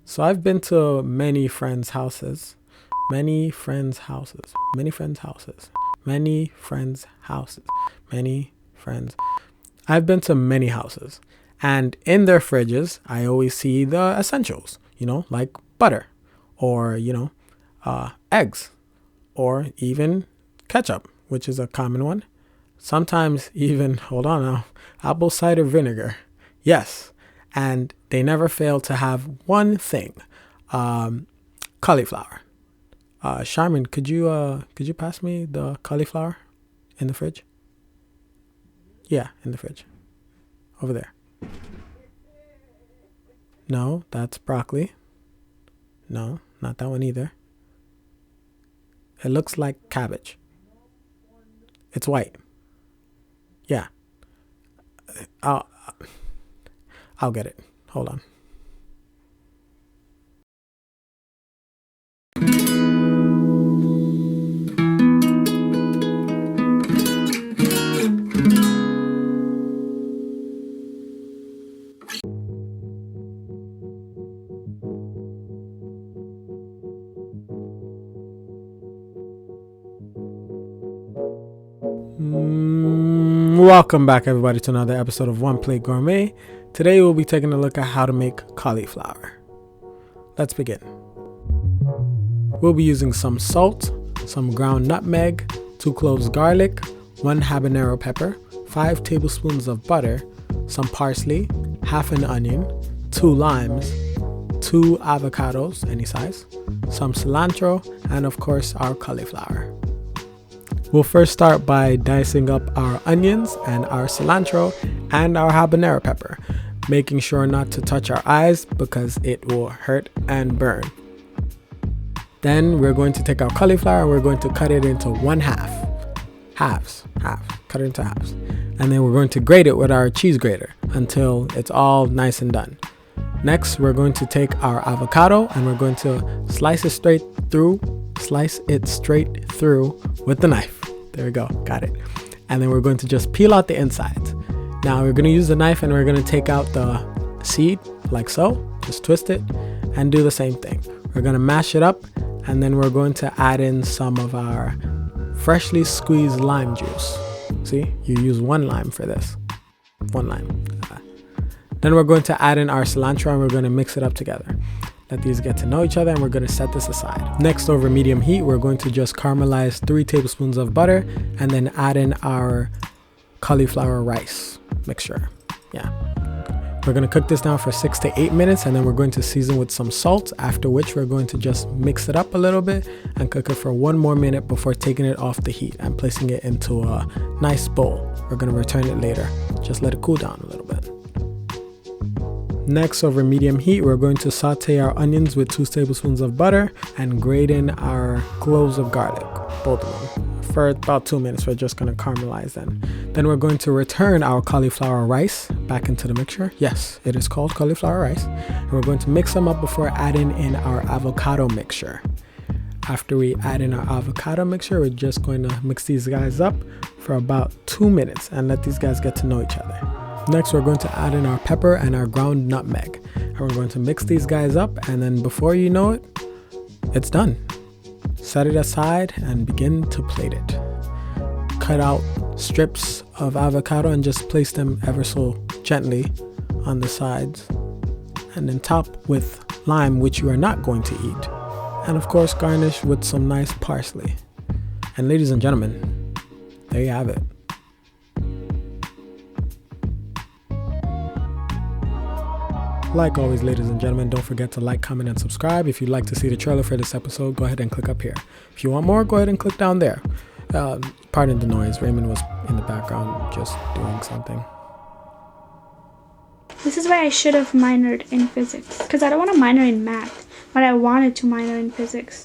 So I've been to many friends' houses, many friends' houses, many friends' houses, many friends' houses, many friends. I've been to many houses, and in their fridges, I always see the essentials, like butter or, eggs or even ketchup, which is a common one. Sometimes even, hold on now, apple cider vinegar. Yes. And they never fail to have one thing, cauliflower. Charmin, could you pass me the cauliflower in the fridge? Yeah, in the fridge. Over there. No, that's broccoli. No, not that one either. It looks like cabbage. It's white. Yeah. I'll I'll get it. Hold on. Welcome back, everybody, to another episode of One Plate Gourmet. Today we'll be taking a look at how to make cauliflower. Let's begin. We'll be using some salt, some ground nutmeg, 2 cloves garlic, 1 habanero pepper, 5 tablespoons of butter, some parsley, half an onion, 2 limes, 2 avocados, any size, some cilantro, and of course our cauliflower. We'll first start by dicing up our onions and our cilantro and our habanero pepper, making sure not to touch our eyes because it will hurt and burn. Then we're going to take our cauliflower and we're going to cut it into halves, cut it into halves. And then we're going to grate it with our cheese grater until it's all nice and done. Next, we're going to take our avocado and we're going to slice it straight through with the knife. There we go, got it. And then we're going to just peel out the insides. Now we're going to use the knife and we're going to take out the seed like so, just twist it and do the same thing. We're going to mash it up and then we're going to add in some of our freshly squeezed lime juice. See, you use 1 lime for this, 1 lime. Then we're going to add in our cilantro and we're going to mix it up together. Let these get to know each other and we're going to set this aside. Next, over medium heat, we're going to just caramelize 3 tablespoons of butter and then add in our cauliflower rice mixture. Yeah. We're going to cook this down for 6 to 8 minutes and then we're going to season with some salt, after which we're going to just mix it up a little bit and cook it for 1 more minute before taking it off the heat and placing it into a nice bowl. We're going to return it later. Just let it cool down a little bit. Next, over medium heat, we're going to saute our onions with 2 tablespoons of butter and grate in our cloves of garlic, both of them. For about 2 minutes, we're just going to caramelize them. Then we're going to return our cauliflower rice back into the mixture. Yes, it is called cauliflower rice. And we're going to mix them up before adding in our avocado mixture. After we add in our avocado mixture, we're just going to mix these guys up for about 2 minutes and let these guys get to know each other. Next, we're going to add in our pepper and our ground nutmeg. And we're going to mix these guys up, and then before you know it, it's done. Set it aside and begin to plate it. Cut out strips of avocado and just place them ever so gently on the sides. And then top with lime, which you are not going to eat. And of course, garnish with some nice parsley. And ladies and gentlemen, there you have it. Like always, ladies and gentlemen, don't forget to like, comment, and subscribe. If you'd like to see the trailer for this episode, go ahead and click up here. If you want more, go ahead and click down there. Pardon the noise. Raymond was in the background just doing something. This is why I should have minored in physics. Because I don't want to minor in math, but I wanted to minor in physics.